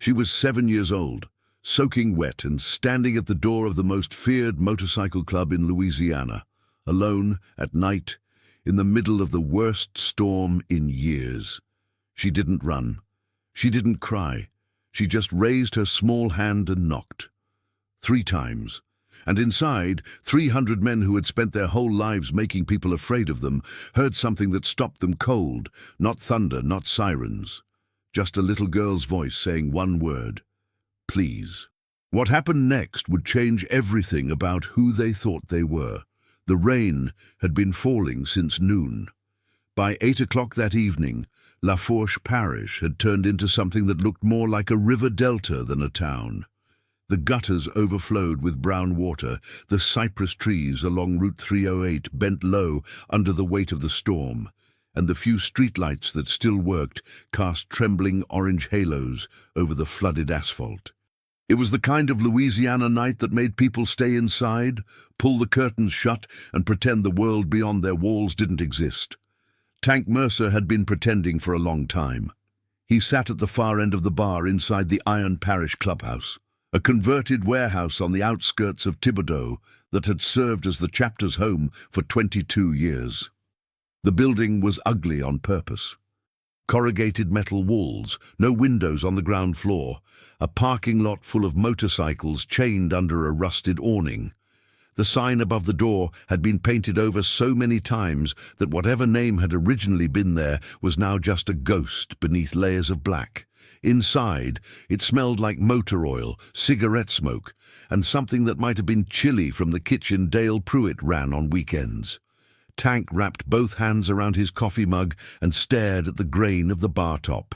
She was 7 years old, soaking wet and standing at the door of the most feared motorcycle club in Louisiana, alone at night, in the middle of the worst storm in years. She didn't run. She didn't cry. She just raised her small hand and knocked. 3 times. And inside, 300 men who had spent their whole lives making people afraid of them heard something that stopped them cold. Not thunder, not sirens. Just a little girl's voice saying one word: please. What happened next would change everything about who they thought they were. The rain had been falling since noon. By 8 o'clock that evening, La Fourche Parish had turned into something that looked more like a river delta than a town. The gutters overflowed with brown water. The cypress trees along Route 308 bent low under the weight of the storm, and the few streetlights that still worked cast trembling orange halos over the flooded asphalt. It was the kind of Louisiana night that made people stay inside, pull the curtains shut, and pretend the world beyond their walls didn't exist. Tank Mercer had been pretending for a long time. He sat at the far end of the bar inside the Iron Parish clubhouse, a converted warehouse on the outskirts of Thibodaux that had served as the chapter's home for 22 years. The building was ugly on purpose. Corrugated metal walls, no windows on the ground floor, a parking lot full of motorcycles chained under a rusted awning. The sign above the door had been painted over so many times that whatever name had originally been there was now just a ghost beneath layers of black. Inside, it smelled like motor oil, cigarette smoke, and something that might have been chili from the kitchen Dale Pruitt ran on weekends. Tank wrapped both hands around his coffee mug and stared at the grain of the bar top.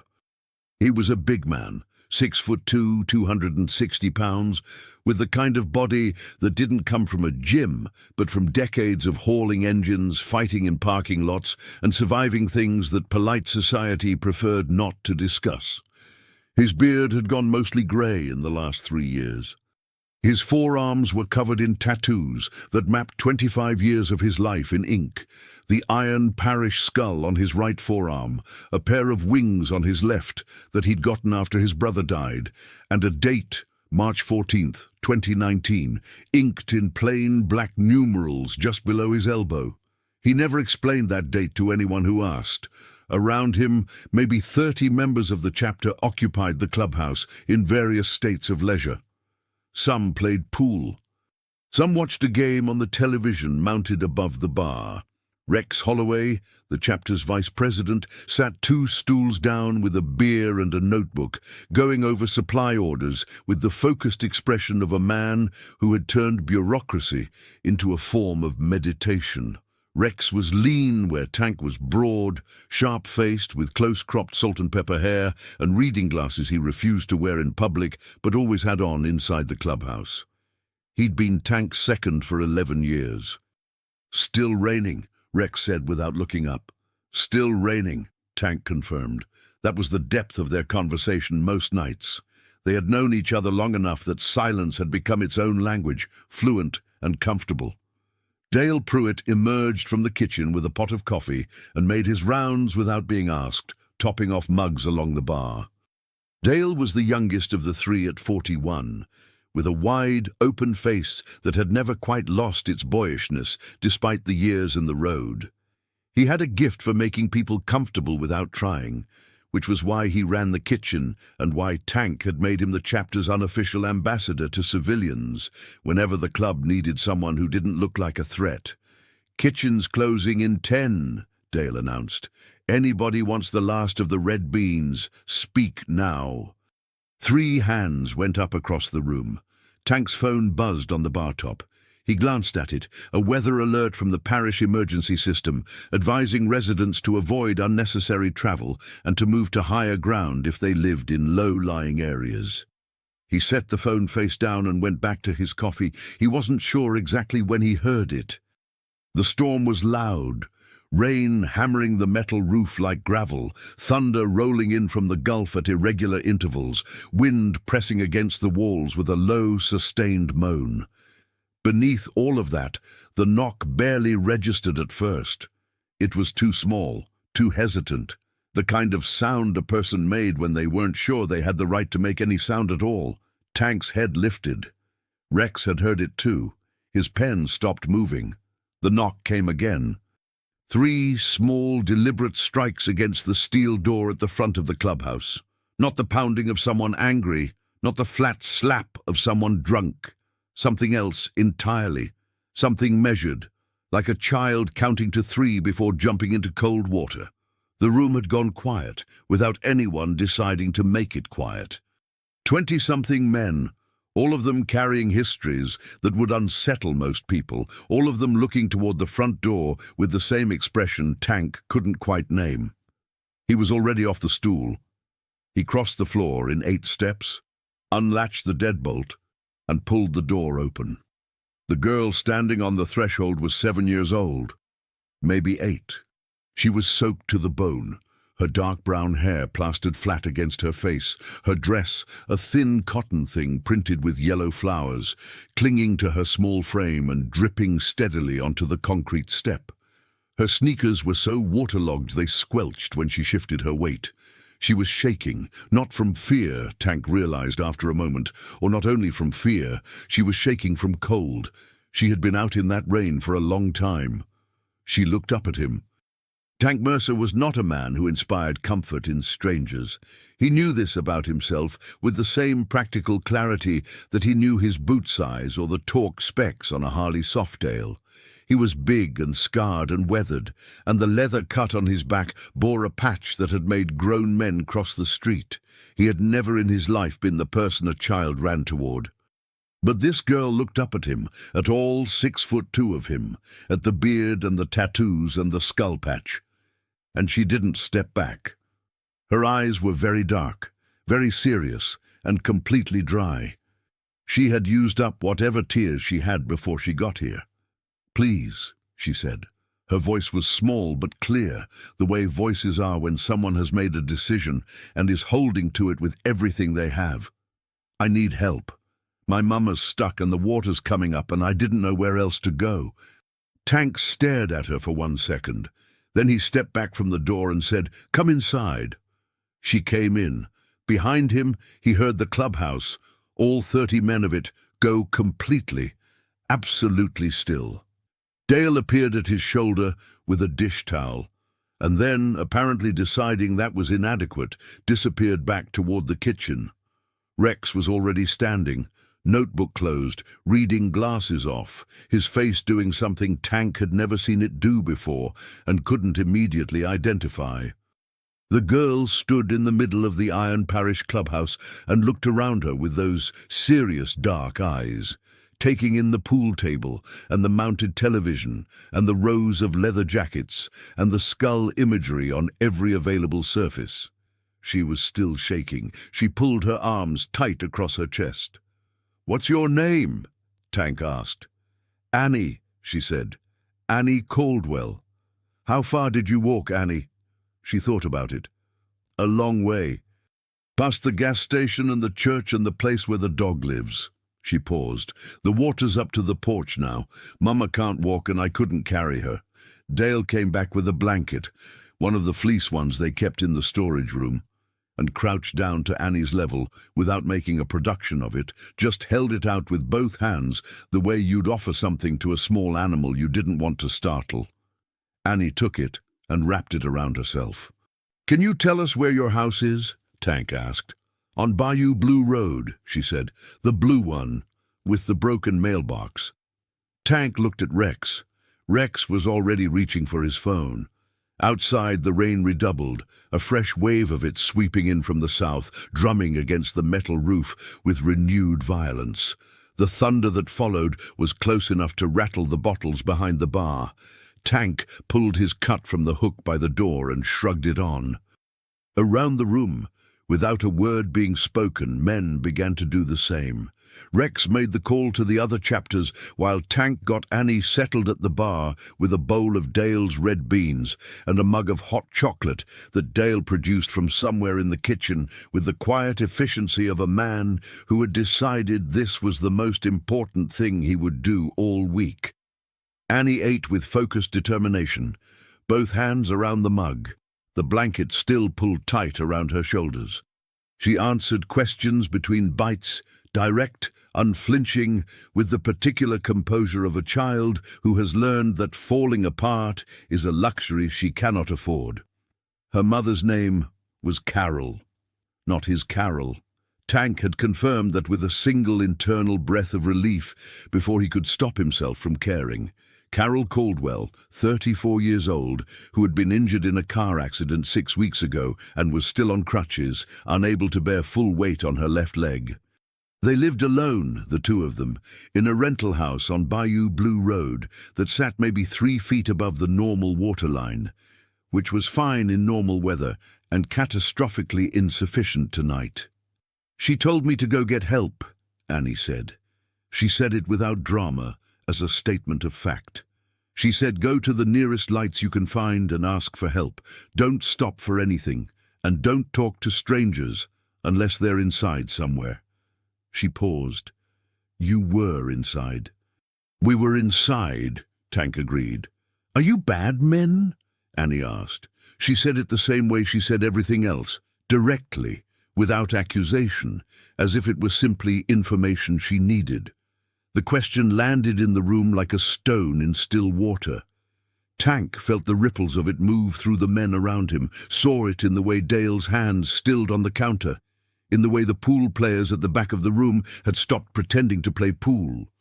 He was a big man, 6'2", 260 pounds, with the kind of body that didn't come from a gym, but from decades of hauling engines, fighting in parking lots, and surviving things that polite society preferred not to discuss. His beard had gone mostly grey in the last 3 years. His forearms were covered in tattoos that mapped 25 years of his life in ink. The Iron Parish skull on his right forearm, a pair of wings on his left that he'd gotten after his brother died, and a date, March 14th, 2019, inked in plain black numerals just below his elbow. He never explained that date to anyone who asked. Around him, maybe 30 members of the chapter occupied the clubhouse in various states of leisure. Some played pool. Some watched a game on the television mounted above the bar. Rex Holloway, the chapter's vice president, sat 2 stools down with a beer and a notebook, going over supply orders with the focused expression of a man who had turned bureaucracy into a form of meditation. Rex was lean where Tank was broad, sharp-faced with close-cropped salt and pepper hair and reading glasses he refused to wear in public but always had on inside the clubhouse. He'd been Tank's second for 11 years. "Still raining," Rex said without looking up. "Still raining," Tank confirmed. That was the depth of their conversation most nights. They had known each other long enough that silence had become its own language, fluent and comfortable. Dale Pruitt emerged from the kitchen with a pot of coffee and made his rounds without being asked, topping off mugs along the bar. Dale was the youngest of the 3 at 41, with a wide, open face that had never quite lost its boyishness despite the years in the road. He had a gift for making people comfortable without trying, which was why he ran the kitchen and why Tank had made him the chapter's unofficial ambassador to civilians whenever the club needed someone who didn't look like a threat. "Kitchen's closing in 10, Dale announced. "Anybody wants the last of the red beans, speak now." 3 hands went up across the room. Tank's phone buzzed on the bar top. He glanced at it, a weather alert from the parish emergency system, advising residents to avoid unnecessary travel and to move to higher ground if they lived in low-lying areas. He set the phone face down and went back to his coffee. He wasn't sure exactly when he heard it. The storm was loud, rain hammering the metal roof like gravel, thunder rolling in from the Gulf at irregular intervals, wind pressing against the walls with a low, sustained moan. Beneath all of that, the knock barely registered at first. It was too small, too hesitant. The kind of sound a person made when they weren't sure they had the right to make any sound at all. Tank's head lifted. Rex had heard it too. His pen stopped moving. The knock came again. 3 small, deliberate strikes against the steel door at the front of the clubhouse. Not the pounding of someone angry, not the flat slap of someone drunk. Something else entirely. Something measured, like a child counting to 3 before jumping into cold water. The room had gone quiet, without anyone deciding to make it quiet. 20-something men, all of them carrying histories that would unsettle most people, all of them looking toward the front door with the same expression Tank couldn't quite name. He was already off the stool. He crossed the floor in 8 steps, unlatched the deadbolt, and pulled the door open. The girl standing on the threshold was 7 years old, maybe 8. She was soaked to the bone, her dark brown hair plastered flat against her face, her dress a thin cotton thing printed with yellow flowers, clinging to her small frame and dripping steadily onto the concrete step. Her sneakers were so waterlogged they squelched when she shifted her weight. She was shaking, not from fear, Tank realized after a moment, or not only from fear, she was shaking from cold. She had been out in that rain for a long time. She looked up at him. Tank Mercer was not a man who inspired comfort in strangers. He knew this about himself with the same practical clarity that he knew his boot size or the torque specs on a Harley Softail. He was big and scarred and weathered, and the leather cut on his back bore a patch that had made grown men cross the street. He had never in his life been the person a child ran toward. But this girl looked up at him, at all 6'2" of him, at the beard and the tattoos and the skull patch. And she didn't step back. Her eyes were very dark, very serious, and completely dry. She had used up whatever tears she had before she got here. "Please," she said. Her voice was small but clear, the way voices are when someone has made a decision and is holding to it with everything they have. "I need help. My mama's stuck and the water's coming up and I didn't know where else to go." Tank stared at her for 1 second. Then he stepped back from the door and said, "Come inside." She came in. Behind him, he heard the clubhouse, all 30 men of it, go completely, absolutely still. Dale appeared at his shoulder with a dish towel, and then, apparently deciding that was inadequate, disappeared back toward the kitchen. Rex was already standing, notebook closed, reading glasses off, his face doing something Tank had never seen it do before and couldn't immediately identify. The girl stood in the middle of the Iron Parish clubhouse and looked around her with those serious dark eyes, taking in the pool table and the mounted television and the rows of leather jackets and the skull imagery on every available surface. She was still shaking. She pulled her arms tight across her chest. "What's your name?" Tank asked. "Annie," she said. "Annie Caldwell." "How far did you walk, Annie?" She thought about it. "A long way. Past the gas station and the church and the place where the dog lives." She paused. "The water's up to the porch now. Mama can't walk and I couldn't carry her." Dale came back with a blanket, one of the fleece ones they kept in the storage room, and crouched down to Annie's level without making a production of it, just held it out with both hands the way you'd offer something to a small animal you didn't want to startle. Annie took it and wrapped it around herself. "Can you tell us where your house is?" Tank asked. "On Bayou Blue Road," she said. "The blue one, with the broken mailbox." Tank looked at Rex. Rex was already reaching for his phone. Outside, the rain redoubled, a fresh wave of it sweeping in from the south, drumming against the metal roof with renewed violence. The thunder that followed was close enough to rattle the bottles behind the bar. Tank pulled his cut from the hook by the door and shrugged it on. Around the room, without a word being spoken, men began to do the same. Rex made the call to the other chapters while Tank got Annie settled at the bar with a bowl of Dale's red beans and a mug of hot chocolate that Dale produced from somewhere in the kitchen with the quiet efficiency of a man who had decided this was the most important thing he would do all week. Annie ate with focused determination, both hands around the mug. the blanket still pulled tight around her shoulders. She answered questions between bites, direct, unflinching, with the particular composure of a child who has learned that falling apart is a luxury she cannot afford. Her mother's name was Carol, not his Carol. Tank had confirmed that with a single internal breath of relief before he could stop himself from caring. Carol Caldwell, 34 years old, who had been injured in a car accident 6 weeks ago and was still on crutches, unable to bear full weight on her left leg. They lived alone, the two of them, in a rental house on Bayou Blue Road that sat maybe 3 feet above the normal waterline, which was fine in normal weather and catastrophically insufficient tonight. "She told me to go get help," Annie said. She said it without drama, as a statement of fact. She said, "Go to the nearest lights you can find and ask for help. Don't stop for anything, and don't talk to strangers unless they're inside somewhere." She paused. "You were inside." "We were inside," Tank agreed. "Are you bad men?" Annie asked. She said it the same way she said everything else, directly, without accusation, as if it was simply information she needed. The question landed in the room like a stone in still water. Tank felt the ripples of it move through the men around him, saw it in the way Dale's hands stilled on the counter, in the way the pool players at the back of the room had stopped pretending to play pool.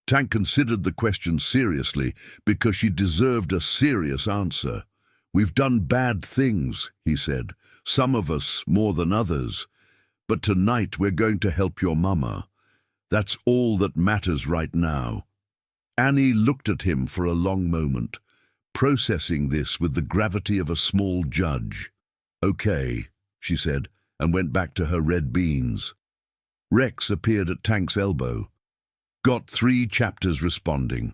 Tank considered the question seriously because she deserved a serious answer. "We've done bad things," he said, "some of us more than others. But tonight we're going to help your mama. That's all that matters right now." Annie looked at him for a long moment, processing this with the gravity of a small judge. "Okay," she said, and went back to her red beans. Rex appeared at Tank's elbow. "Got 3 chapters responding.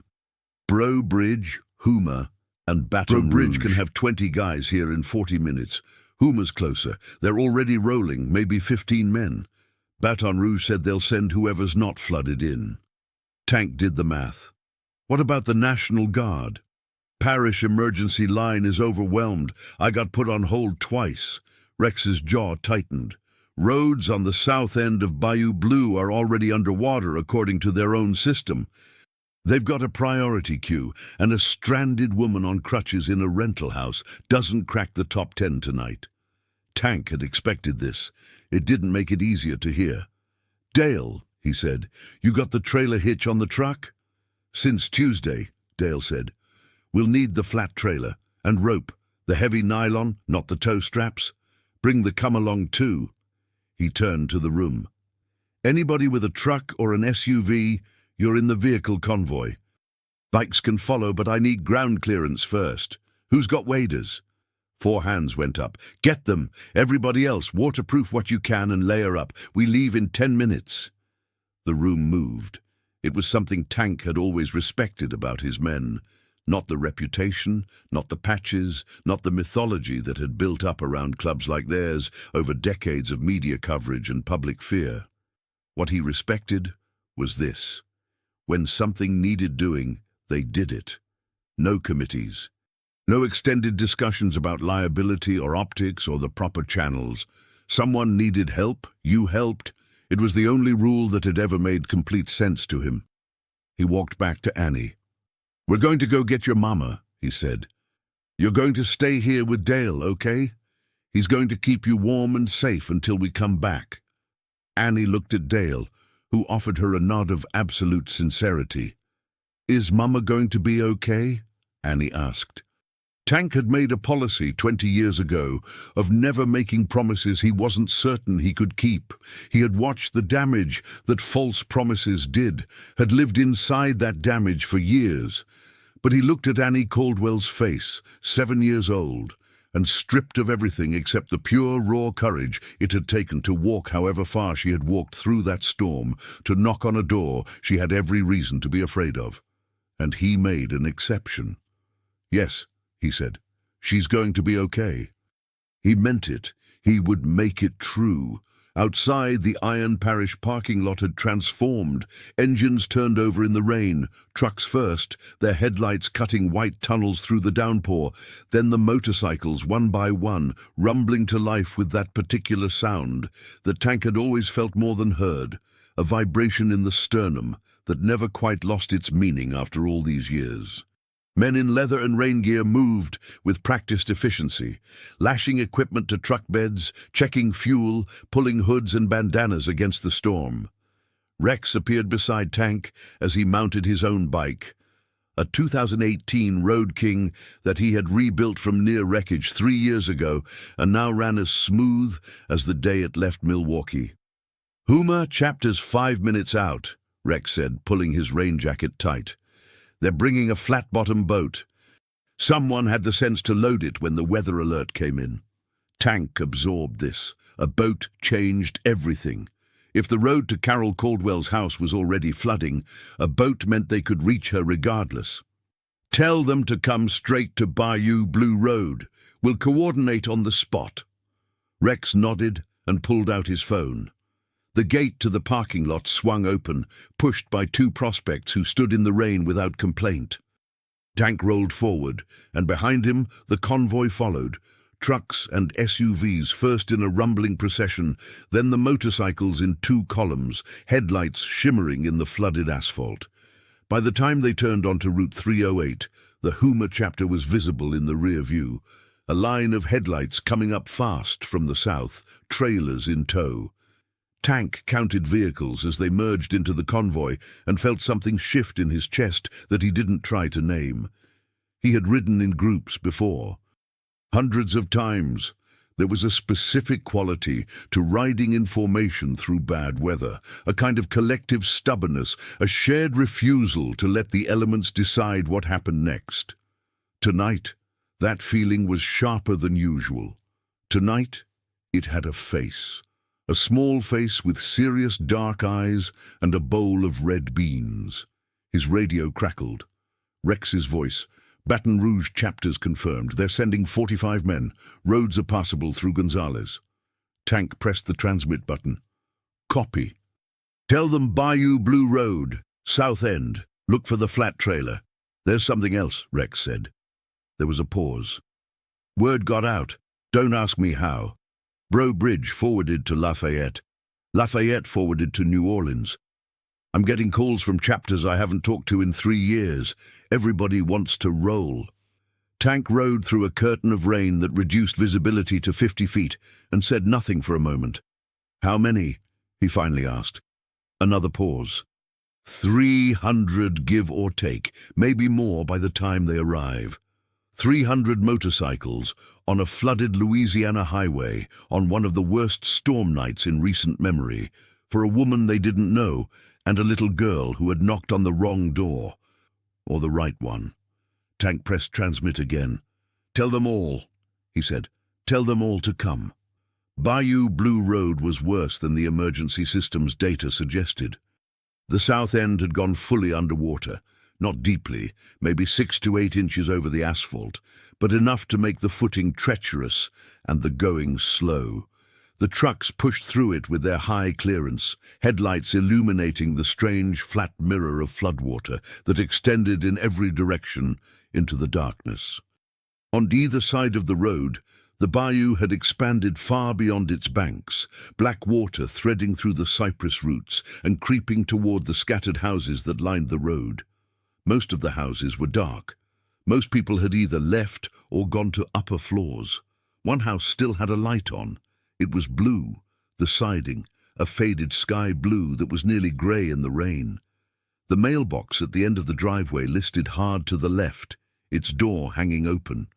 Bro Bridge, Houma, and Baton Rouge. Bro Bridge can have 20 guys here in 40 minutes. Houma's closer. They're already rolling, maybe 15 men. Baton Rouge said they'll send whoever's not flooded in." Tank did the math. "What about the National Guard? Parish emergency line is overwhelmed. I got put on hold twice." Rex's jaw tightened. "Roads on the south end of Bayou Blue are already underwater according to their own system. They've got a priority queue, and a stranded woman on crutches in a rental house doesn't crack the top 10 tonight." Tank had expected this. It didn't make it easier to hear. "Dale," he said, "you got the trailer hitch on the truck?" "Since Tuesday," Dale said. "We'll need the flat trailer, and rope, the heavy nylon, not the tow straps. Bring the come-along too." He turned to the room. "Anybody with a truck or an SUV, you're in the vehicle convoy. Bikes can follow, but I need ground clearance first. Who's got waders?" 4 hands went up. "Get them! Everybody else, waterproof what you can and layer up. We leave in 10 minutes. The room moved. It was something Tank had always respected about his men. Not the reputation, not the patches, not the mythology that had built up around clubs like theirs over decades of media coverage and public fear. What he respected was this. When something needed doing, they did it. No committees. No extended discussions about liability or optics or the proper channels. Someone needed help, you helped. It was the only rule that had ever made complete sense to him. He walked back to Annie. "We're going to go get your mama," he said. "You're going to stay here with Dale, okay? He's going to keep you warm and safe until we come back." Annie looked at Dale, who offered her a nod of absolute sincerity. "Is Mama going to be okay?" Annie asked. Tank had made a policy 20 years ago of never making promises he wasn't certain he could keep. He had watched the damage that false promises did, had lived inside that damage for years. But he looked at Annie Caldwell's face, 7 years old, and stripped of everything except the pure, raw courage it had taken to walk however far she had walked through that storm, to knock on a door she had every reason to be afraid of. And he made an exception. "Yes," he said, "she's going to be okay." He meant it. He would make it true. Outside, the Iron Parish parking lot had transformed. Engines turned over in the rain, trucks first, their headlights cutting white tunnels through the downpour, then the motorcycles, one by one, rumbling to life with that particular sound that Tank had always felt more than heard, a vibration in the sternum that never quite lost its meaning after all these years. Men in leather and rain gear moved with practiced efficiency, lashing equipment to truck beds, checking fuel, pulling hoods and bandanas against the storm. Rex appeared beside Tank as he mounted his own bike, a 2018 Road King that he had rebuilt from near wreckage 3 years ago and now ran as smooth as the day it left Milwaukee. "Houma, chapter's 5 minutes out," Rex said, pulling his rain jacket tight. "They're bringing a flat-bottom boat. Someone had the sense to load it when the weather alert came in." Tank absorbed this. A boat changed everything. If the road to Carol Caldwell's house was already flooding, a boat meant they could reach her regardless. "Tell them to come straight to Bayou Blue Road. We'll coordinate on the spot." Rex nodded and pulled out his phone. The gate to the parking lot swung open, pushed by 2 prospects who stood in the rain without complaint. Tank rolled forward, and behind him the convoy followed, trucks and SUVs first in a rumbling procession, then the motorcycles in 2 columns, headlights shimmering in the flooded asphalt. By the time they turned onto Route 308, the Houma chapter was visible in the rear view, a line of headlights coming up fast from the south, trailers in tow. Tank counted vehicles as they merged into the convoy and felt something shift in his chest that he didn't try to name. He had ridden in groups before. Hundreds of times. There was a specific quality to riding in formation through bad weather, a kind of collective stubbornness, a shared refusal to let the elements decide what happened next. Tonight, that feeling was sharper than usual. Tonight, it had a face. A small face with serious dark eyes and a bowl of red beans. His radio crackled. Rex's voice. "Baton Rouge chapters confirmed. They're sending 45 men. Roads are passable through Gonzales." Tank pressed the transmit button. "Copy. Tell them Bayou Blue Road, south end. Look for the flat trailer." "There's something else," Rex said. There was a pause. "Word got out. Don't ask me how. Bro Bridge forwarded to Lafayette. Lafayette forwarded to New Orleans. I'm getting calls from chapters I haven't talked to in 3 years. Everybody wants to roll." Tank rode through a curtain of rain that reduced visibility to 50 feet and said nothing for a moment. "How many?" he finally asked. Another pause. 300, give or take, maybe more by the time they arrive. 300 motorcycles on a flooded Louisiana highway on one of the worst storm nights in recent memory, for a woman they didn't know and a little girl who had knocked on the wrong door. Or the right one. Tank pressed transmit again. "Tell them all," he said. "Tell them all to come." Bayou Blue Road was worse than the emergency system's data suggested. The south end had gone fully underwater. Not deeply, maybe 6 to 8 inches over the asphalt, but enough to make the footing treacherous and the going slow. The trucks pushed through it with their high clearance, headlights illuminating the strange flat mirror of floodwater that extended in every direction into the darkness. On either side of the road, the bayou had expanded far beyond its banks, black water threading through the cypress roots and creeping toward the scattered houses that lined the road. Most of the houses were dark. Most people had either left or gone to upper floors. One house still had a light on. It was blue, the siding, a faded sky blue that was nearly grey in the rain. The mailbox at the end of the driveway listed hard to the left, its door hanging open.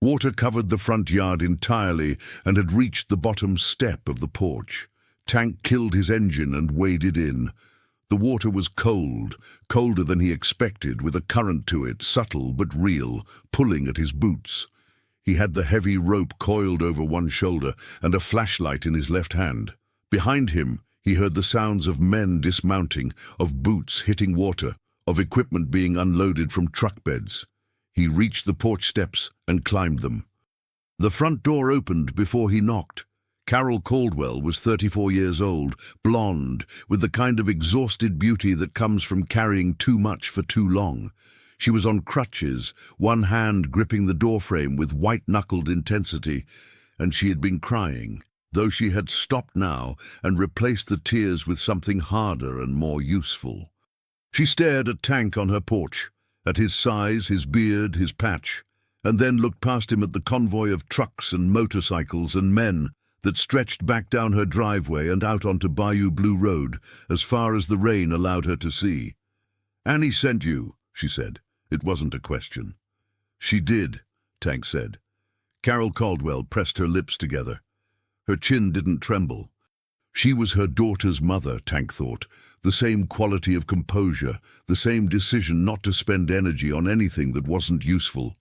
Water covered the front yard entirely and had reached the bottom step of the porch. Tank killed his engine and waded in. The water was cold, colder than he expected, with a current to it, subtle but real, pulling at his boots. He had the heavy rope coiled over one shoulder and a flashlight in his left hand. Behind him, he heard the sounds of men dismounting, of boots hitting water, of equipment being unloaded from truck beds. He reached the porch steps and climbed them. The front door opened before he knocked. Carol Caldwell was 34 years old, blonde, with the kind of exhausted beauty that comes from carrying too much for too long. She was on crutches, one hand gripping the doorframe with white-knuckled intensity, and she had been crying, though she had stopped now and replaced the tears with something harder and more useful. She stared at Tank on her porch, at his size, his beard, his patch, and then looked past him at the convoy of trucks and motorcycles and men that stretched back down her driveway and out onto Bayou Blue Road, as far as the rain allowed her to see. "Annie sent you," she said. It wasn't a question. "She did," Tank said. Carol Caldwell pressed her lips together. Her chin didn't tremble. She was her daughter's mother, Tank thought. The same quality of composure, the same decision not to spend energy on anything that wasn't useful.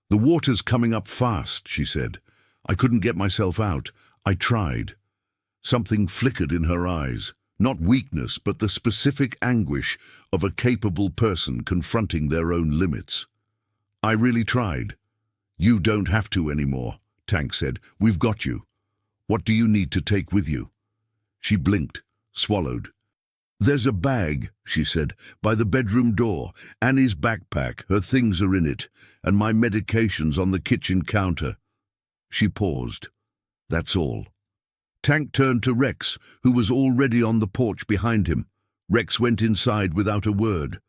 "The water's coming up fast," she said. "I couldn't get myself out. I tried." Something flickered in her eyes. Not weakness, but the specific anguish of a capable person confronting their own limits. "I really tried." "You don't have to anymore," Tank said. "We've got you. What do you need to take with you?" She blinked, swallowed. "There's a bag," she said, "by the bedroom door. Annie's backpack, her things are in it, and my medication's on the kitchen counter." She paused. "That's all." Tank turned to Rex, who was already on the porch behind him. Rex went inside without a word.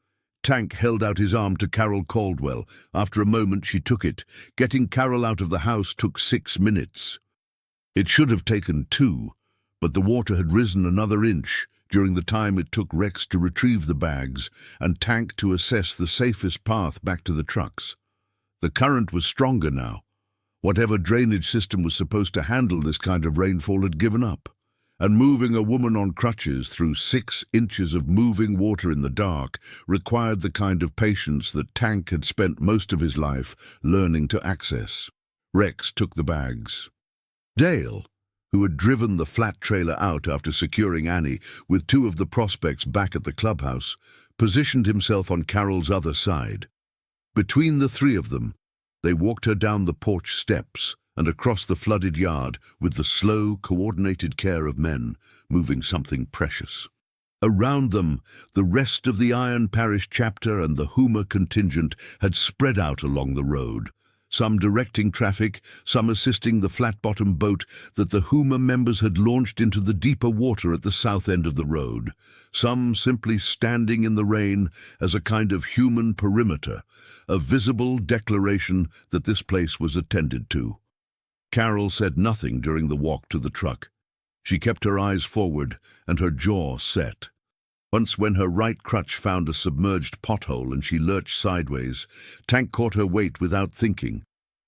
Tank held out his arm to Carol Caldwell. After a moment she took it. Getting Carol out of the house took 6 minutes. It should have taken 2, but the water had risen another inch during the time it took Rex to retrieve the bags and Tank to assess the safest path back to the trucks. The current was stronger now. Whatever drainage system was supposed to handle this kind of rainfall had given up, and moving a woman on crutches through 6 inches of moving water in the dark required the kind of patience that Tank had spent most of his life learning to access. Rex took the bags. Dale, who had driven the flat trailer out after securing Annie with 2 of the prospects back at the clubhouse, positioned himself on Carol's other side. Between the 3 of them, they walked her down the porch steps and across the flooded yard with the slow, coordinated care of men moving something precious. Around them, the rest of the Iron Parish chapter and the Houma contingent had spread out along the road, some directing traffic, some assisting the flat-bottomed boat that the Houma members had launched into the deeper water at the south end of the road, some simply standing in the rain as a kind of human perimeter, a visible declaration that this place was attended to. Carol said nothing during the walk to the truck. She kept her eyes forward and her jaw set. Once when her right crutch found a submerged pothole and she lurched sideways, Tank caught her weight without thinking,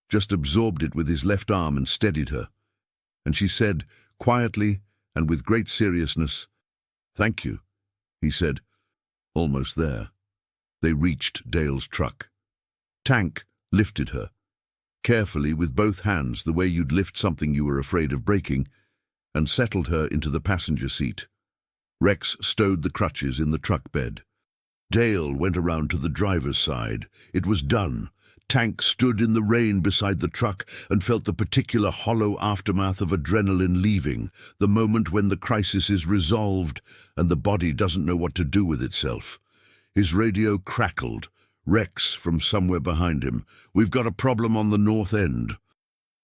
just absorbed it with his left arm and steadied her. And she said, quietly and with great seriousness, "Thank you," he said. Almost there. They reached Dale's truck. Tank lifted her, carefully with both hands the way you'd lift something you were afraid of breaking, and settled her into the passenger seat. Rex stowed the crutches in the truck bed. Dale went around to the driver's side. It was done. Tank stood in the rain beside the truck and felt the particular hollow aftermath of adrenaline leaving, the moment when the crisis is resolved and the body doesn't know what to do with itself. His radio crackled. Rex from somewhere behind him. "We've got a problem on the north end."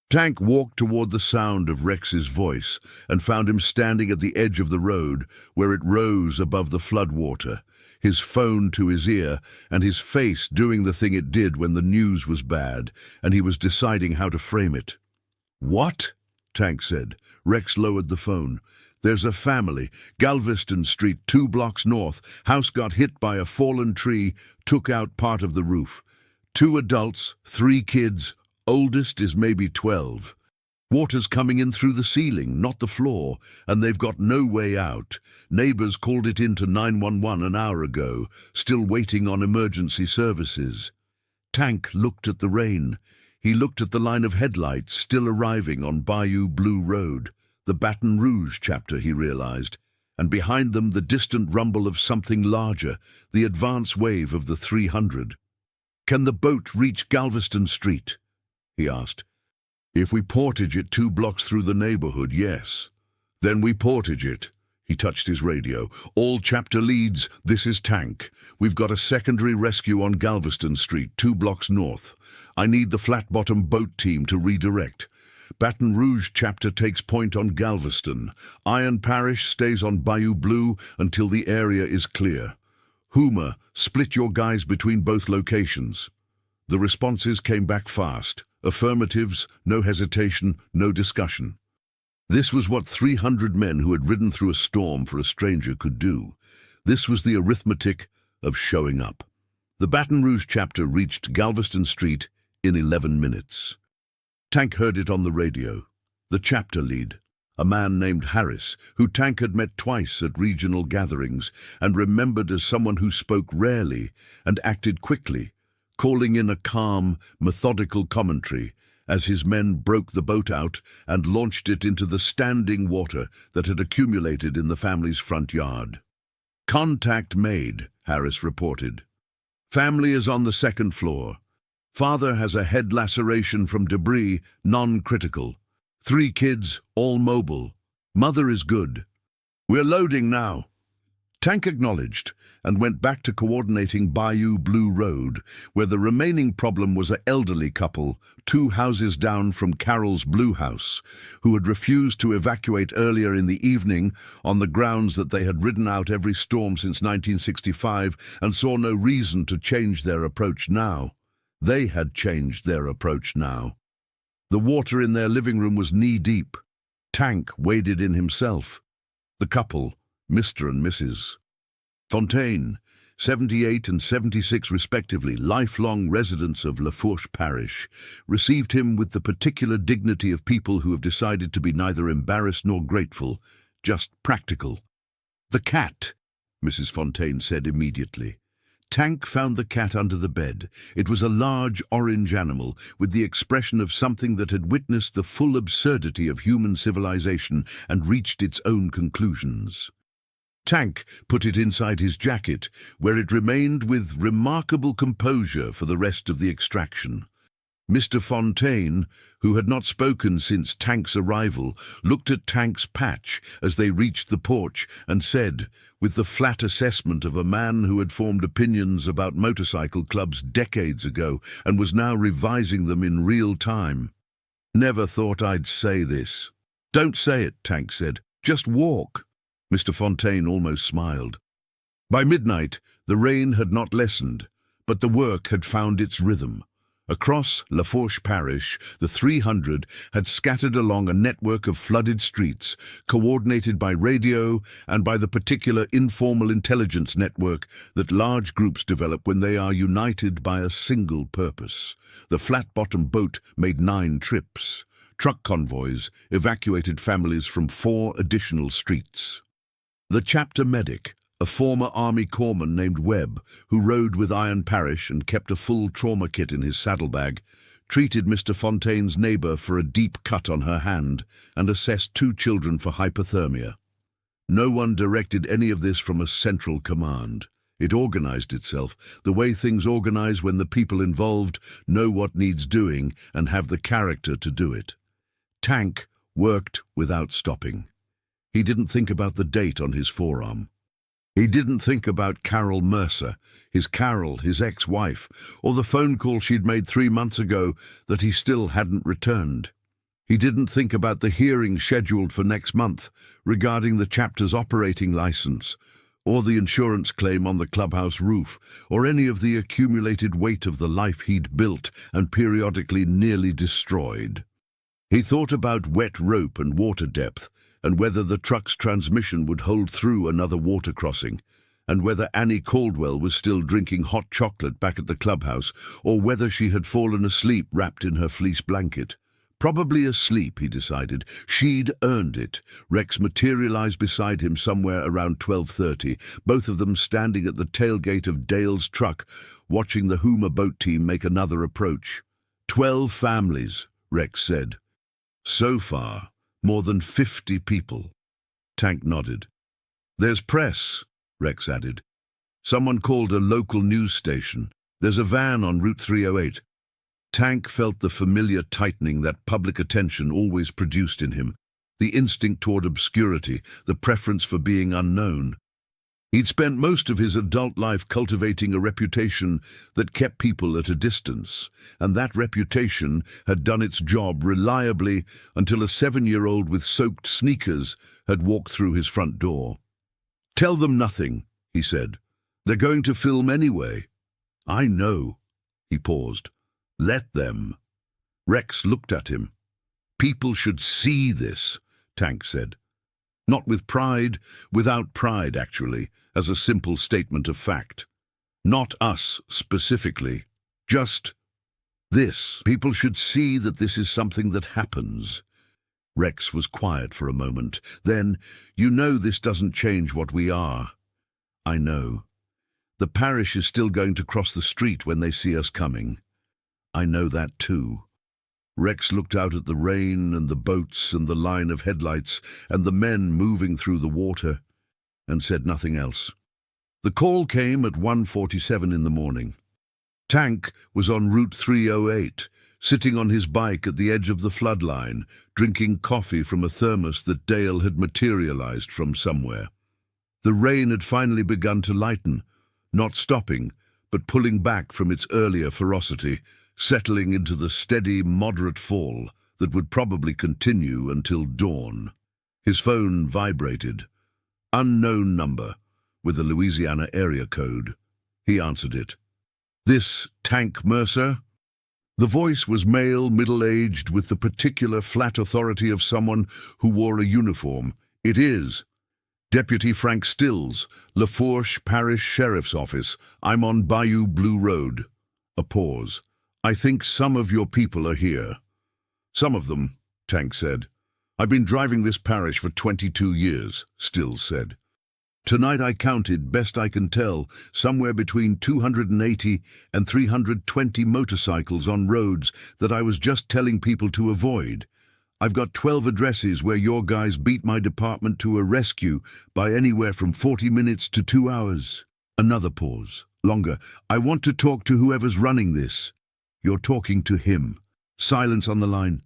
Tank walked toward the sound of Rex's voice and found him standing at the edge of the road where it rose above the floodwater, his phone to his ear and his face doing the thing it did when the news was bad and he was deciding how to frame it. "What?" Tank said. Rex lowered the phone. "There's a family, Galveston Street, 2 blocks north. House got hit by a fallen tree, took out part of the roof. 2 adults, 3 kids, oldest is maybe 12. Water's coming in through the ceiling, not the floor, and they've got no way out. Neighbors called it into 911 an hour ago, still waiting on emergency services." Tank looked at the rain. He looked at the line of headlights still arriving on Bayou Blue Road. The Baton Rouge chapter, he realized, and behind them the distant rumble of something larger, the advance wave of the 300. "Can the boat reach Galveston Street?" he asked. If we portage it 2 blocks through the neighborhood, yes. Then we portage it. He touched his radio. All chapter leads, this is Tank. We've got a secondary rescue on Galveston Street, 2 blocks north. I need the flat-bottom boat team to redirect. Baton Rouge chapter takes point on Galveston. Iron Parish stays on Bayou Blue until the area is clear. Houma, split your guys between both locations. The responses came back fast. Affirmatives, no hesitation, no discussion. This was what 300 men who had ridden through a storm for a stranger could do. This was the arithmetic of showing up. The Baton Rouge chapter reached Galveston Street in 11 minutes. Tank heard it on the radio. The chapter lead, a man named Harris, who Tank had met twice at regional gatherings and remembered as someone who spoke rarely and acted quickly, calling in a calm, methodical commentary as his men broke the boat out and launched it into the standing water that had accumulated in the family's front yard. "Contact made," Harris reported. "Family is on the 2nd floor. Father has a head laceration from debris, non-critical. 3 kids, all mobile. Mother is good. We're loading now." Tank acknowledged and went back to coordinating Bayou Blue Road, where the remaining problem was an elderly couple, 2 houses down from Carol's Blue House, who had refused to evacuate earlier in the evening on the grounds that they had ridden out every storm since 1965 and saw no reason to change their approach now. They had changed their approach now. The water in their living room was knee-deep. Tank waded in himself. The couple, Mr. and Mrs. Fontaine, 78 and 76 respectively, lifelong residents of Lafourche Parish, received him with the particular dignity of people who have decided to be neither embarrassed nor grateful, just practical. "The cat," Mrs. Fontaine said immediately. Tank found the cat under the bed. It was a large orange animal with the expression of something that had witnessed the full absurdity of human civilization and reached its own conclusions. Tank put it inside his jacket, where it remained with remarkable composure for the rest of the extraction. Mr. Fontaine, who had not spoken since Tank's arrival, looked at Tank's patch as they reached the porch and said, with the flat assessment of a man who had formed opinions about motorcycle clubs decades ago and was now revising them in real time, "Never thought I'd say this." "Don't say it," Tank said. "Just walk." Mr. Fontaine almost smiled. By midnight, the rain had not lessened, but the work had found its rhythm. Across Lafourche Parish, the 300 had scattered along a network of flooded streets, coordinated by radio and by the particular informal intelligence network that large groups develop when they are united by a single purpose. The flat-bottom boat made 9 trips. Truck convoys evacuated families from 4 additional streets. The chapter medic, a former Army corpsman named Webb, who rode with Iron Parish and kept a full trauma kit in his saddlebag, treated Mr. Fontaine's neighbor for a deep cut on her hand and assessed 2 children for hypothermia. No one directed any of this from a central command. It organized itself, the way things organize when the people involved know what needs doing and have the character to do it. Tank worked without stopping. He didn't think about the date on his forearm. He didn't think about Carol Mercer, his ex-wife, or the phone call she'd made 3 months ago that he still hadn't returned. He didn't think about the hearing scheduled for next month regarding the chapter's operating license, or the insurance claim on the clubhouse roof, or any of the accumulated weight of the life he'd built and periodically nearly destroyed. He thought about wet rope and water depth, and whether the truck's transmission would hold through another water crossing, and whether Annie Caldwell was still drinking hot chocolate back at the clubhouse, or whether she had fallen asleep wrapped in her fleece blanket. Probably asleep, he decided. She'd earned it. Rex materialized beside him somewhere around 12:30, both of them standing at the tailgate of Dale's truck, watching the Houma boat team make another approach. 12 families, Rex said. So far, more than 50 people. Tank nodded. There's press, Rex added. Someone called a local news station. There's a van on Route 308. Tank felt the familiar tightening that public attention always produced in him, the instinct toward obscurity, the preference for being unknown. He'd spent most of his adult life cultivating a reputation that kept people at a distance, and that reputation had done its job reliably until a 7-year-old with soaked sneakers had walked through his front door. "Tell them nothing," he said. "They're going to film anyway." "I know." He paused. "Let them." Rex looked at him. "People should see this," Tank said. Not with pride, without pride, actually, as a simple statement of fact. Not us, specifically. Just this. People should see that this is something that happens. Rex was quiet for a moment. Then, "You know this doesn't change what we are." "I know. The parish is still going to cross the street when they see us coming." "I know that too." Rex looked out at the rain and the boats and the line of headlights and the men moving through the water, and said nothing else. The call came at 1:47 in the morning. Tank was on Route 308, sitting on his bike at the edge of the flood line, drinking coffee from a thermos that Dale had materialized from somewhere. The rain had finally begun to lighten, not stopping, but pulling back from its earlier ferocity, settling into the steady, moderate fall that would probably continue until dawn. His phone vibrated. Unknown number, with a Louisiana area code. He answered it. "This Tank Mercer?" The voice was male, middle-aged, with the particular flat authority of someone who wore a uniform. "It is. Deputy Frank Stills, Lafourche Parish Sheriff's Office. I'm on Bayou Blue Road." A pause. "I think some of your people are here." "Some of them," Tank said. "I've been driving this parish for 22 years, Stills said. Tonight I counted, best I can tell, somewhere between 280 and 320 motorcycles on roads that I was just telling people to avoid. I've got 12 addresses where your guys beat my department to a rescue by anywhere from 40 minutes to 2 hours. Another pause. Longer. "I want to talk to whoever's running this." "You're talking to him." Silence on the line.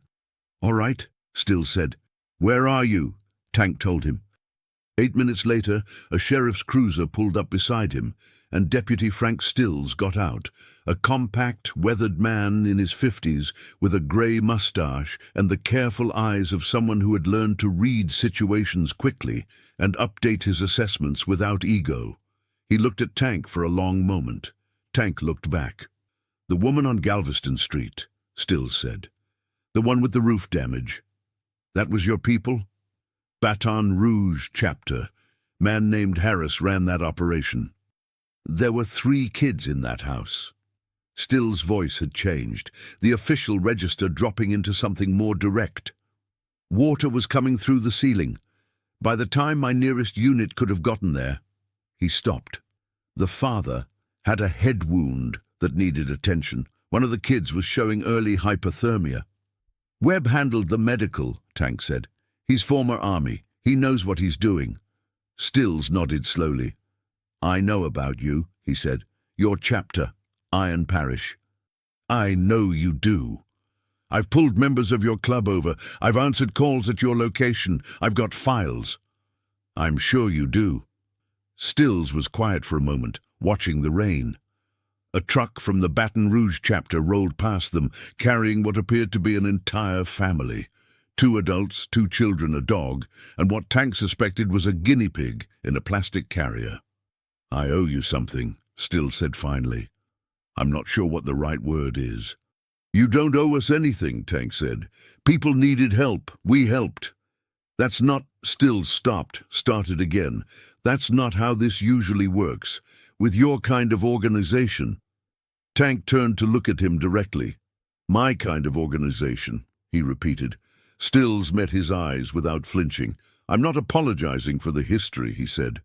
"All right," Stills said. "Where are you?" Tank told him. 8 minutes later, a sheriff's cruiser pulled up beside him, and Deputy Frank Stills got out, a compact, weathered man in his 50s with a grey mustache and the careful eyes of someone who had learned to read situations quickly and update his assessments without ego. He looked at Tank for a long moment. Tank looked back. "The woman on Galveston Street," Stills said. "The one with the roof damage. That was your people?" "Baton Rouge chapter. Man named Harris ran that operation. There were 3 kids in that house." Stills' voice had changed, the official register dropping into something more direct. "Water was coming through the ceiling. By the time my nearest unit could have gotten there..." He stopped. "The father had a head wound that needed attention. One of the kids was showing early hypothermia." "Webb handled the medical," Tank said. "He's former Army. He knows what he's doing." Stills nodded slowly. "I know about you," he said. "Your chapter, Iron Parish." "I know you do. I've pulled members of your club over. I've answered calls at your location. I've got files." "I'm sure you do." Stills was quiet for a moment, watching the rain. A truck from the Baton Rouge chapter rolled past them, carrying what appeared to be an entire family. 2 adults, 2 children, a dog, and what Tank suspected was a guinea pig in a plastic carrier. "I owe you something," Stills said finally. "I'm not sure what the right word is." "You don't owe us anything," Tank said. "People needed help. We helped." "That's not..." Stills stopped, started again. "That's not how this usually works. With your kind of organization." Tank turned to look at him directly. "My kind of organization," he repeated. Stills met his eyes without flinching. "I'm not apologizing for the history," he said.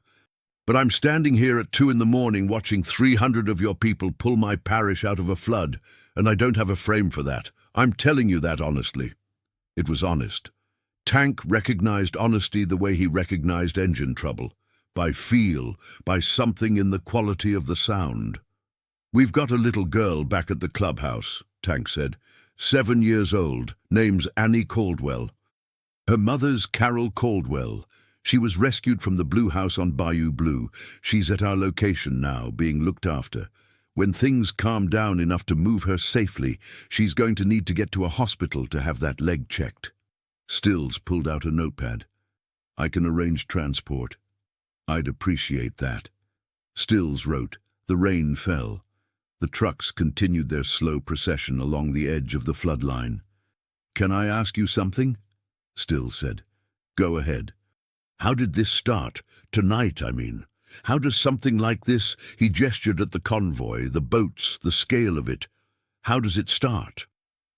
"But I'm standing here at 2 in the morning watching 300 of your people pull my parish out of a flood, and I don't have a frame for that. I'm telling you that honestly." It was honest. Tank recognized honesty the way he recognized engine trouble. By feel, by something in the quality of the sound. "We've got a little girl back at the clubhouse," Tank said. 7 years old, name's Annie Caldwell. Her mother's Carol Caldwell. She was rescued from the Blue House on Bayou Blue. She's at our location now, being looked after. When things calm down enough to move her safely, she's going to need to get to a hospital to have that leg checked. Stills pulled out a notepad. I can arrange transport. I'd appreciate that. Stills wrote. The rain fell. The trucks continued their slow procession along the edge of the flood line. Can I ask you something? Stills said. Go ahead. How did this start? Tonight, I mean. How does something like this, he gestured at the convoy, the boats, the scale of it. How does it start?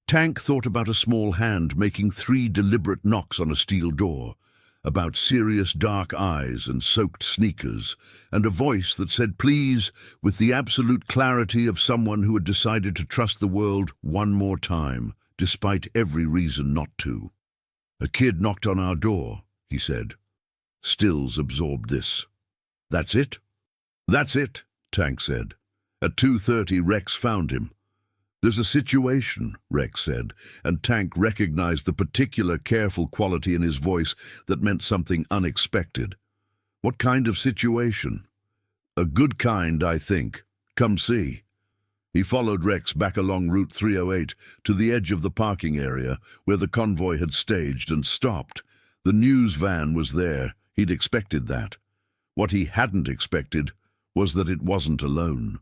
Tank thought about a small hand making 3 deliberate knocks on a steel door, about serious dark eyes and soaked sneakers, and a voice that said please with the absolute clarity of someone who had decided to trust the world one more time, despite every reason not to. A kid knocked on our door, he said. Stills absorbed this. That's it? That's it, Tank said. At 2:30 Rex found him. There's a situation, Rex said, and Tank recognized the particular careful quality in his voice that meant something unexpected. What kind of situation? A good kind, I think. Come see. He followed Rex back along Route 308 to the edge of the parking area where the convoy had staged and stopped. The news van was there. He'd expected that. What he hadn't expected was that it wasn't alone.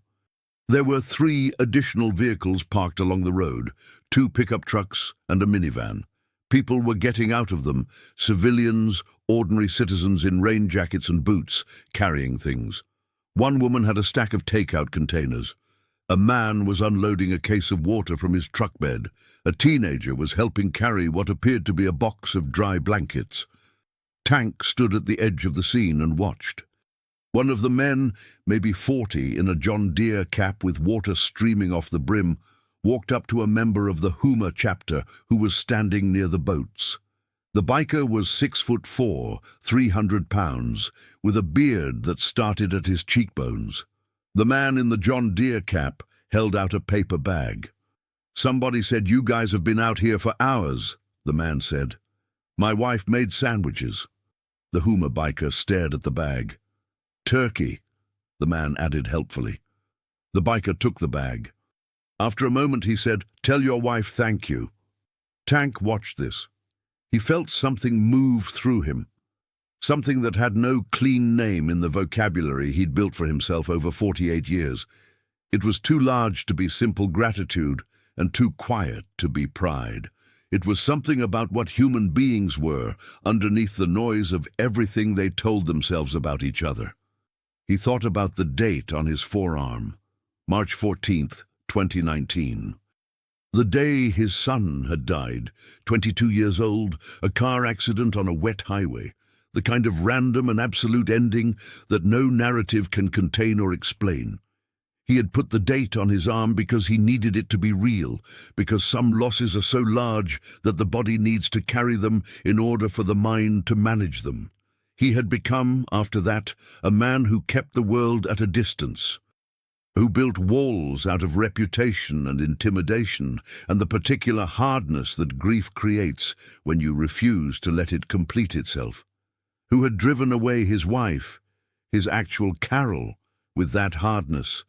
There were 3 additional vehicles parked along the road, 2 pickup trucks and a minivan. People were getting out of them, civilians, ordinary citizens in rain jackets and boots, carrying things. One woman had a stack of takeout containers. A man was unloading a case of water from his truck bed. A teenager was helping carry what appeared to be a box of dry blankets. Tank stood at the edge of the scene and watched. One of the men, maybe 40, in a John Deere cap with water streaming off the brim, walked up to a member of the Houma chapter who was standing near the boats. The biker was 6'4", 300 pounds, with a beard that started at his cheekbones. The man in the John Deere cap held out a paper bag. Somebody said you guys have been out here for hours, the man said. My wife made sandwiches. The Houma biker stared at the bag. Turkey, the man added helpfully. The biker took the bag. After a moment he said, tell your wife thank you. Tank watched this. He felt something move through him. Something that had no clean name in the vocabulary he'd built for himself over 48 years. It was too large to be simple gratitude and too quiet to be pride. It was something about what human beings were underneath the noise of everything they told themselves about each other. He thought about the date on his forearm, March 14th, 2019. The day his son had died, 22 years old, a car accident on a wet highway, the kind of random and absolute ending that no narrative can contain or explain. He had put the date on his arm because he needed it to be real, because some losses are so large that the body needs to carry them in order for the mind to manage them. He had become, after that, a man who kept the world at a distance, who built walls out of reputation and intimidation and the particular hardness that grief creates when you refuse to let it complete itself, who had driven away his wife, his actual Carol, with that hardness,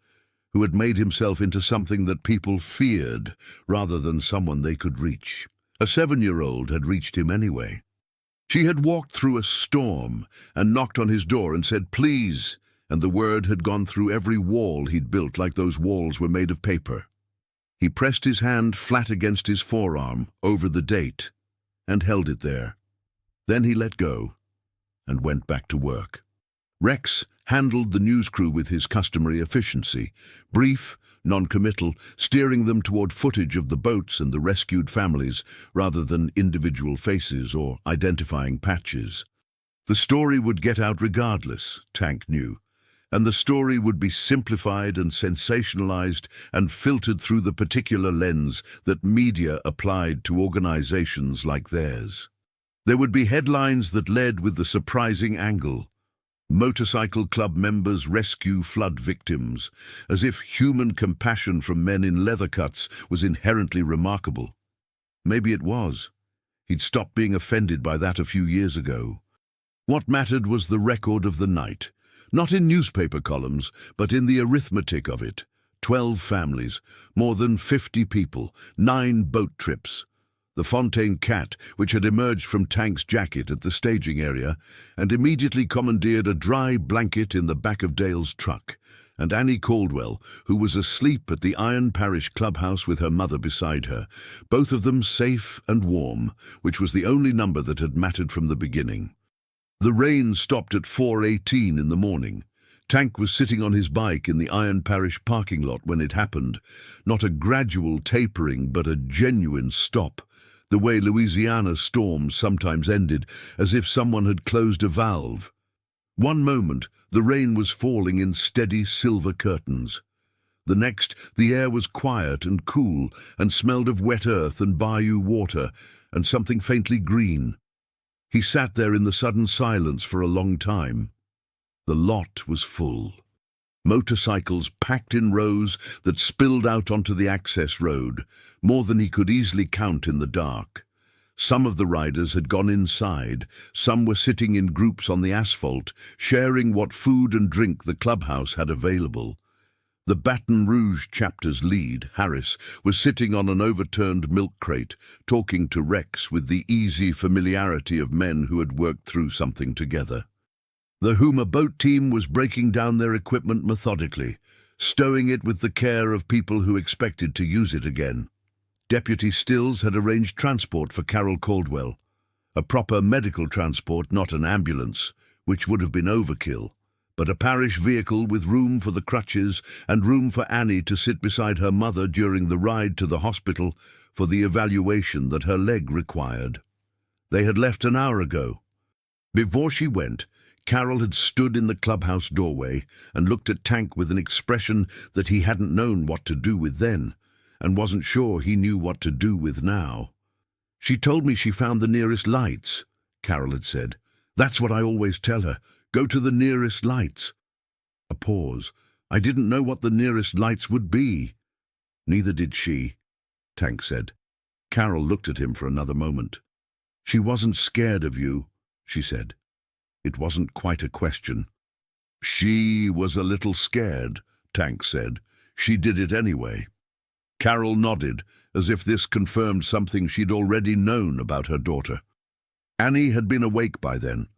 who had made himself into something that people feared rather than someone they could reach. A 7-year-old had reached him anyway. She had walked through a storm and knocked on his door and said, please, and the word had gone through every wall he'd built like those walls were made of paper. He pressed his hand flat against his forearm over the date and held it there. Then he let go and went back to work. Rex handled the news crew with his customary efficiency, brief, non-committal, steering them toward footage of the boats and the rescued families rather than individual faces or identifying patches. The story would get out regardless, Tank knew, and the story would be simplified and sensationalized and filtered through the particular lens that media applied to organizations like theirs. There would be headlines that led with the surprising angle. Motorcycle club members rescue flood victims, as if human compassion from men in leather cuts was inherently remarkable. Maybe it was. He'd stopped being offended by that a few years ago. What mattered was the record of the night, not in newspaper columns, but in the arithmetic of it. 12 families, more than 50 people, 9 boat trips. The Fontaine cat, which had emerged from Tank's jacket at the staging area and immediately commandeered a dry blanket in the back of Dale's truck, and Annie Caldwell, who was asleep at the Iron Parish clubhouse with her mother beside her, both of them safe and warm, which was the only number that had mattered from the beginning. The rain stopped at 4:18 in the morning. Tank was sitting on his bike in the Iron Parish parking lot when it happened. Not a gradual tapering, but a genuine stop. The way Louisiana storms sometimes ended, as if someone had closed a valve. One moment, the rain was falling in steady silver curtains. The next, the air was quiet and cool, and smelled of wet earth and bayou water, and something faintly green. He sat there in the sudden silence for a long time. The lot was full. Motorcycles packed in rows that spilled out onto the access road, more than he could easily count in the dark. Some of the riders had gone inside, some were sitting in groups on the asphalt, sharing what food and drink the clubhouse had available. The Baton Rouge chapter's lead, Harris, was sitting on an overturned milk crate, talking to Rex with the easy familiarity of men who had worked through something together. The Houma boat team was breaking down their equipment methodically, stowing it with the care of people who expected to use it again. Deputy Stills had arranged transport for Carol Caldwell, a proper medical transport, not an ambulance, which would have been overkill, but a parish vehicle with room for the crutches and room for Annie to sit beside her mother during the ride to the hospital for the evaluation that her leg required. They had left an hour ago. Before she went, Carol had stood in the clubhouse doorway and looked at Tank with an expression that he hadn't known what to do with then, and wasn't sure he knew what to do with now. "She told me she found the nearest lights," Carol had said. "That's what I always tell her. Go to the nearest lights." A pause. "I didn't know what the nearest lights would be." "Neither did she," Tank said. Carol looked at him for another moment. "She wasn't scared of you," she said. It wasn't quite a question. "She was a little scared," Tank said. "She did it anyway." Carol nodded, as if this confirmed something she'd already known about her daughter. Annie had been awake by then,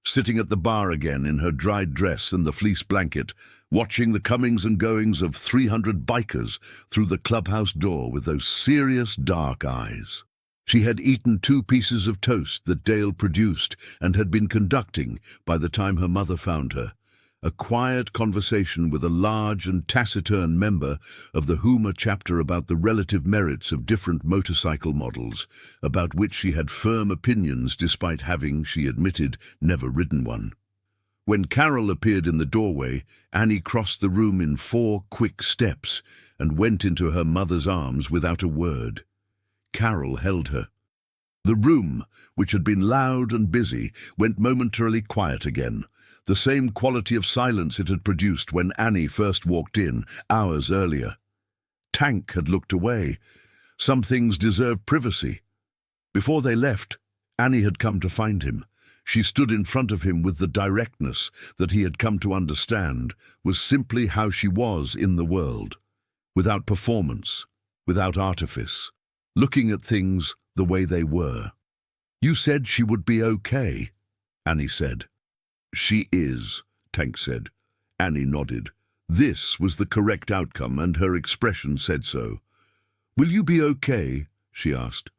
sitting at the bar again in her dried dress and the fleece blanket, watching the comings and goings of 300 bikers through the clubhouse door with those serious dark eyes. She had eaten 2 pieces of toast that Dale produced and had been conducting by the time her mother found her. A quiet conversation with a large and taciturn member of the Houma chapter about the relative merits of different motorcycle models, about which she had firm opinions despite having, she admitted, never ridden one. When Carol appeared in the doorway, Annie crossed the room in 4 quick steps and went into her mother's arms without a word. Carol held her. The room, which had been loud and busy, went momentarily quiet again, the same quality of silence it had produced when Annie first walked in, hours earlier. Tank had looked away. Some things deserved privacy. Before they left, Annie had come to find him. She stood in front of him with the directness that he had come to understand was simply how she was in the world, without performance, without artifice, looking at things the way they were. "You said she would be okay," Annie said. "She is," Tank said. Annie nodded. This was the correct outcome, and her expression said so. "Will you be okay?" she asked.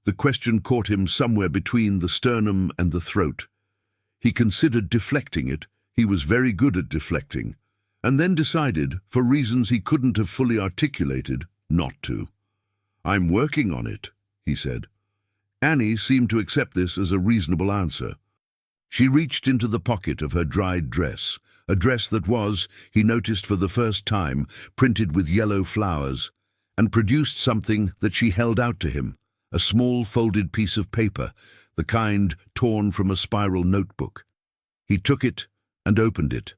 The question caught him somewhere between the sternum and the throat. He considered deflecting it. He was very good at deflecting, and then decided, for reasons he couldn't have fully articulated, not to. "I'm working on it," he said. Annie seemed to accept this as a reasonable answer. She reached into the pocket of her dried dress, a dress that was, he noticed for the first time, printed with yellow flowers, and produced something that she held out to him, a small folded piece of paper, the kind torn from a spiral notebook. He took it and opened it.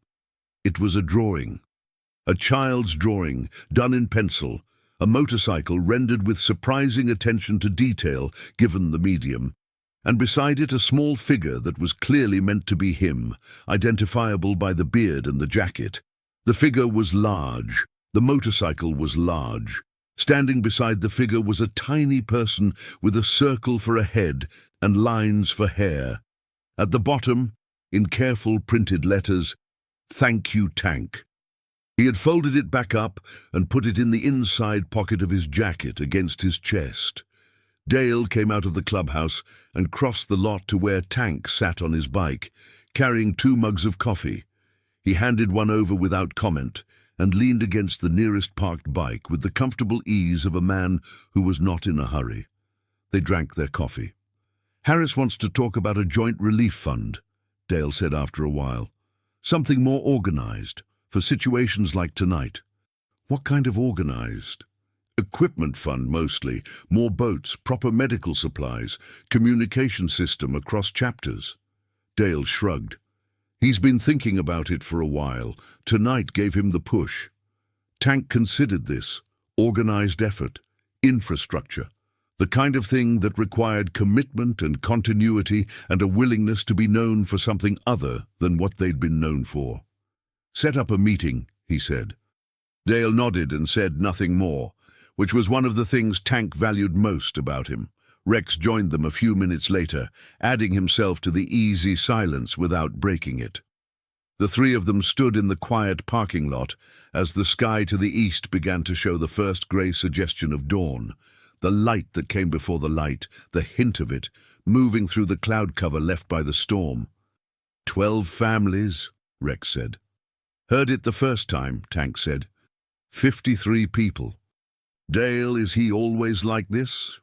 It was a drawing. A child's drawing, done in pencil, a motorcycle rendered with surprising attention to detail given the medium, and beside it a small figure that was clearly meant to be him, identifiable by the beard and the jacket. The figure was large. The motorcycle was large. Standing beside the figure was a tiny person with a circle for a head and lines for hair. At the bottom, in careful printed letters, "Thank you, Tank." He had folded it back up and put it in the inside pocket of his jacket against his chest. Dale came out of the clubhouse and crossed the lot to where Tank sat on his bike, carrying 2 mugs of coffee. He handed one over without comment and leaned against the nearest parked bike with the comfortable ease of a man who was not in a hurry. They drank their coffee. "Harris wants to talk about a joint relief fund," Dale said after a while. "Something more organized, for situations like tonight." "What kind of organized?" "Equipment fund, mostly. More boats, proper medical supplies, communication system across chapters." Dale shrugged. He's been thinking about it for a while. Tonight gave him the push. Tank considered this. Organized effort. Infrastructure. The kind of thing that required commitment and continuity and a willingness to be known for something other than what they'd been known for. "Set up a meeting," he said. Dale nodded and said nothing more, which was one of the things Tank valued most about him. Rex joined them a few minutes later, adding himself to the easy silence without breaking it. The 3 of them stood in the quiet parking lot as the sky to the east began to show the first grey suggestion of dawn, the light that came before the light, the hint of it, moving through the cloud cover left by the storm. 12 families, Rex said. "Heard it the first time," Tank said. 53 people. "Dale, is he always like this?"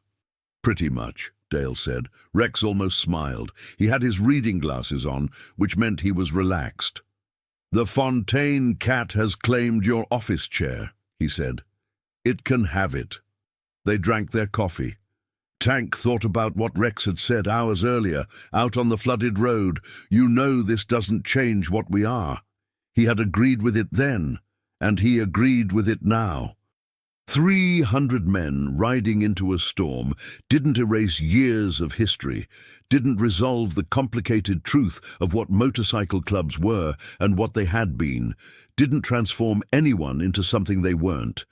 "Pretty much," Dale said. Rex almost smiled. He had his reading glasses on, which meant he was relaxed. "The Fontaine cat has claimed your office chair," he said. "It can have it." They drank their coffee. Tank thought about what Rex had said hours earlier, out on the flooded road. "You know this doesn't change what we are." He had agreed with it then, and he agreed with it now. 300 men riding into a storm didn't erase years of history, didn't resolve the complicated truth of what motorcycle clubs were and what they had been, didn't transform anyone into something they weren't.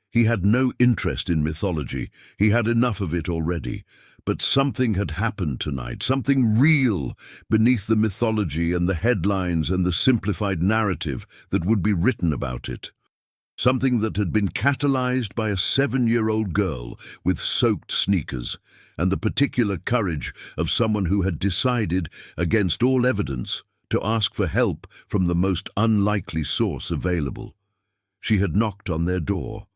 He had no interest in mythology. He had enough of it already. But something had happened tonight, something real, beneath the mythology and the headlines and the simplified narrative that would be written about it. Something that had been catalyzed by a 7-year-old girl with soaked sneakers and the particular courage of someone who had decided, against all evidence, to ask for help from the most unlikely source available. She had knocked on their door,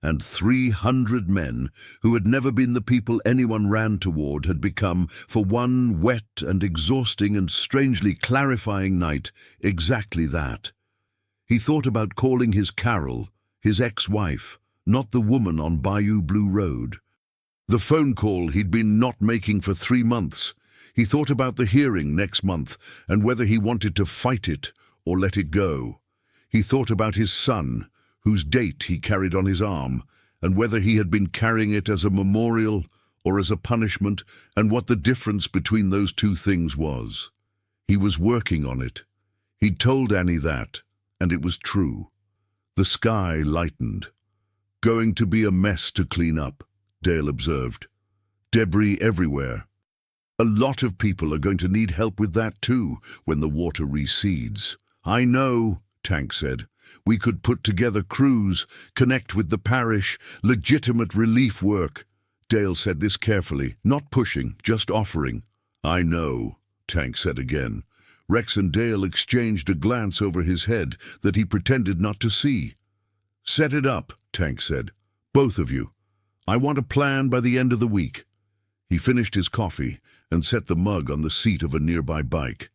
and 300 men who had never been the people anyone ran toward had become, for one wet and exhausting and strangely clarifying night, exactly that. He thought about calling his Carol, his ex-wife, not the woman on Bayou Blue Road. The phone call he'd been not making for 3 months. He thought about the hearing next month and whether he wanted to fight it or let it go. He thought about his son, whose date he carried on his arm, and whether he had been carrying it as a memorial or as a punishment, and what the difference between those 2 things was. He was working on it. He'd told Annie that, and it was true. The sky lightened. "Going to be a mess to clean up," Dale observed. "Debris everywhere. A lot of people are going to need help with that too when the water recedes." "I know," Tank said. "We could put together crews, connect with the parish, legitimate relief work." Dale said this carefully, not pushing, just offering. "I know," Tank said again. Rex and Dale exchanged a glance over his head that he pretended not to see. "Set it up," Tank said. "Both of you. I want a plan by the end of the week." He finished his coffee and set the mug on the seat of a nearby bike.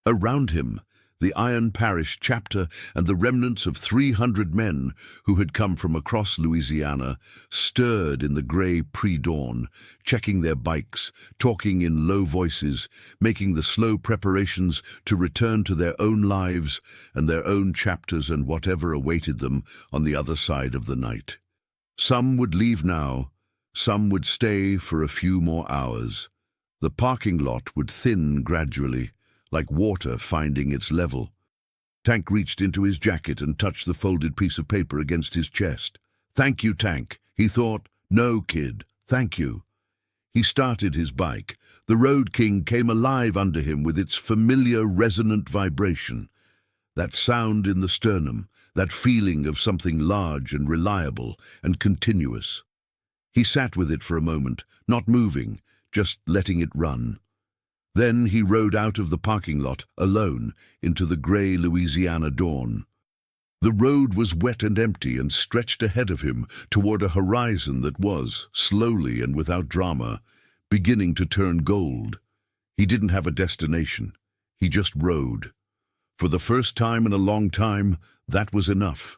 Around him, the Iron Parish chapter, and the remnants of 300 men who had come from across Louisiana stirred in the grey pre-dawn, checking their bikes, talking in low voices, making the slow preparations to return to their own lives and their own chapters and whatever awaited them on the other side of the night. Some would leave now, some would stay for a few more hours. The parking lot would thin gradually, like water finding its level. Tank reached into his jacket and touched the folded piece of paper against his chest. "Thank you, Tank," he thought. "No, kid, thank you." He started his bike. The Road King came alive under him with its familiar resonant vibration. That sound in the sternum, that feeling of something large and reliable and continuous. He sat with it for a moment, not moving, just letting it run. Then he rode out of the parking lot, alone, into the grey Louisiana dawn. The road was wet and empty and stretched ahead of him toward a horizon that was, slowly and without drama, beginning to turn gold. He didn't have a destination. He just rode. For the first time in a long time, that was enough.